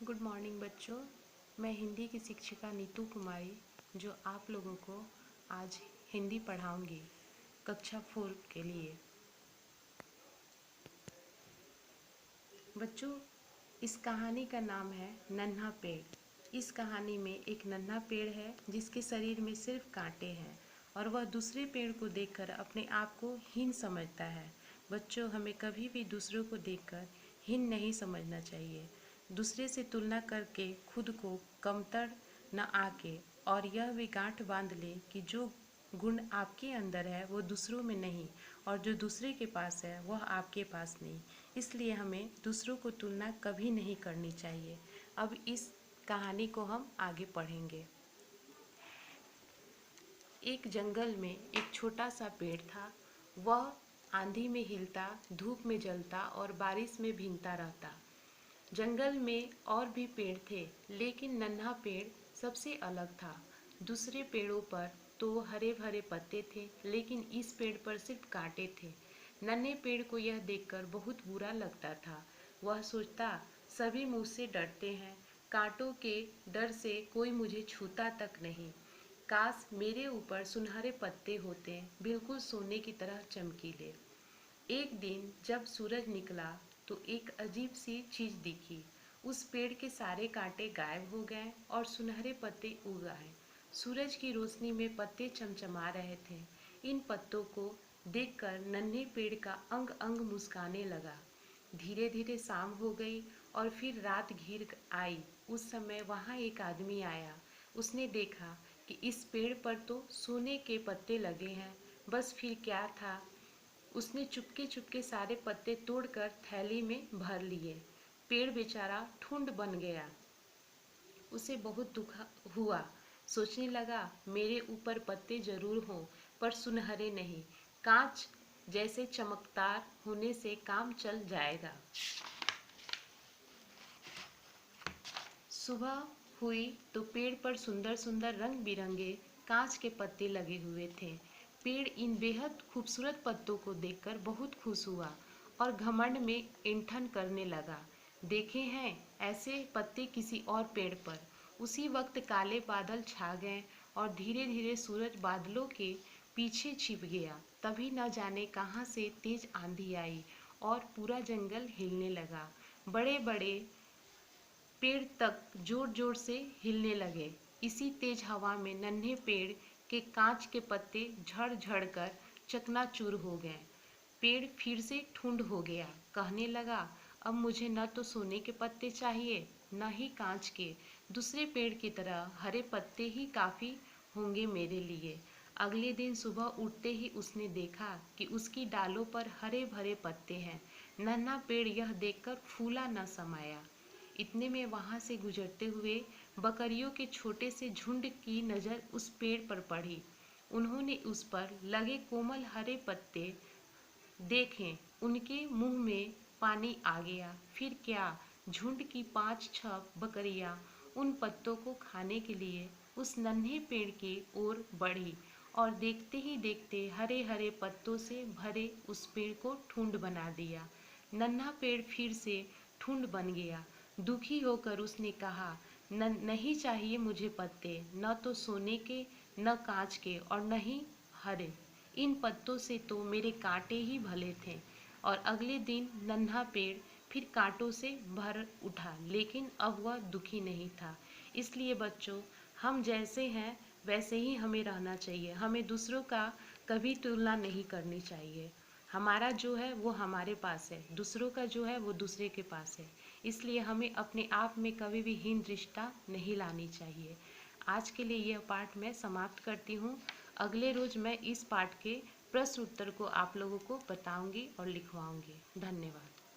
Good morning बच्चों। मैं हिंदी की शिक्षिका नीतू कुमारी जो आप लोगों को आज हिंदी पढ़ाऊंगी कक्षा 4 के लिए। बच्चों, इस कहानी का नाम है नन्हा पेड़। इस कहानी में एक नन्हा पेड़ है जिसके शरीर में सिर्फ कांटे हैं और वह दूसरे पेड़ को देखकर अपने आप को हीन समझता है। बच्चों, हमें कभी भी दूसरों को देखकर हीन नहीं समझना चाहिए। दूसरे से तुलना करके खुद को कमतर न आके और यह भी गांठ बांध ले कि जो गुण आपके अंदर है वो दूसरों में नहीं और जो दूसरे के पास है वह आपके पास नहीं। इसलिए हमें दूसरों को तुलना कभी नहीं करनी चाहिए। अब इस कहानी को हम आगे पढ़ेंगे। एक जंगल में एक छोटा सा पेड़ था। वह आंधी में हिलता, धूप में जलता और बारिश में भीगता रहता। जंगल में और भी पेड़ थे, लेकिन नन्हा पेड़ सबसे अलग था। दूसरे पेड़ों पर तो हरे भरे पत्ते थे, लेकिन इस पेड़ पर सिर्फ कांटे थे। नन्हे पेड़ को यह देखकर बहुत बुरा लगता था। वह सोचता, सभी मुझसे डरते हैं, कांटों के डर से कोई मुझे छूता तक नहीं। काश मेरे ऊपर सुनहरे पत्ते होते, बिल्कुल सोने की तरह चमकीले। एक दिन जब सूरज निकला तो एक अजीब सी चीज दिखी। उस पेड़ के सारे कांटे गायब हो गए और सुनहरे पत्ते उग आए। सूरज की रोशनी में पत्ते चमचमा रहे थे। इन पत्तों को देखकर नन्हे पेड़ का अंग अंग मुस्काने लगा। धीरे धीरे शाम हो गई और फिर रात घिर आई। उस समय वहाँ एक आदमी आया। उसने देखा कि इस पेड़ पर तो सोने के पत्ते लगे हैं, बस फिर क्या था। उसने चुपके चुपके सारे पत्ते तोड़कर थैली में भर लिए। पेड़ बेचारा ठुंड बन गया। उसे बहुत दुख हुआ। सोचने लगा, मेरे ऊपर पत्ते जरूर हों, पर सुनहरे नहीं। कांच जैसे चमकदार होने से काम चल जाएगा। सुबह हुई तो पेड़ पर सुंदर सुंदर रंग बिरंगे कांच के पत्ते लगे हुए थे। पेड़ इन बेहद खूबसूरत पत्तों को देखकर बहुत खुश हुआ और घमंड में ऐंठन करने लगा। देखे हैं ऐसे पत्ते किसी और पेड़ पर। उसी वक्त काले बादल छा गए और धीरे धीरे सूरज बादलों के पीछे छिप गया। तभी न जाने कहाँ से तेज आंधी आई और पूरा जंगल हिलने लगा। बड़े बड़े पेड़ तक जोर जोर से हिलने लगे। इसी तेज हवा में नन्हे पेड़ के कांच के पत्ते झड़ झड़ कर चकनाचूर हो गए। पेड़ फिर से ठुंड हो गया। कहने लगा, अब मुझे न तो सोने के पत्ते चाहिए न ही कांच के। दूसरे पेड़ की तरह हरे पत्ते ही काफी होंगे मेरे लिए। अगले दिन सुबह उठते ही उसने देखा कि उसकी डालों पर हरे भरे पत्ते हैं। नन्हा पेड़ यह देखकर फूला न समाया। इतने में वहां से गुजरते हुए बकरियों के छोटे से झुंड की नजर उस पेड़ पर पड़ी। उन्होंने उस पर लगे कोमल हरे पत्ते देखे। उनके मुंह में पानी आ गया। फिर क्या, झुंड की 5-6 बकरियां उन पत्तों को खाने के लिए उस नन्हे पेड़ की ओर बढ़ी और देखते ही देखते हरे हरे पत्तों से भरे उस पेड़ को ठुंड बना दिया। नन्हा पेड़ फिर से ठुंड बन गया। दुखी होकर उसने कहा, नहीं चाहिए मुझे पत्ते, न तो सोने के न कांच के और न ही हरे। इन पत्तों से तो मेरे कांटे ही भले थे। और अगले दिन नन्हा पेड़ फिर कांटों से भर उठा, लेकिन अब वह दुखी नहीं था। इसलिए बच्चों, हम जैसे हैं वैसे ही हमें रहना चाहिए। हमें दूसरों का कभी तुलना नहीं करनी चाहिए। हमारा जो है वो हमारे पास है, दूसरों का जो है वो दूसरे के पास है। इसलिए हमें अपने आप में कभी भी हीन दृष्टि नहीं लानी चाहिए। आज के लिए यह पाठ मैं समाप्त करती हूँ। अगले रोज मैं इस पाठ के प्रश्न उत्तर को आप लोगों को बताऊंगी और लिखवाऊंगी। धन्यवाद।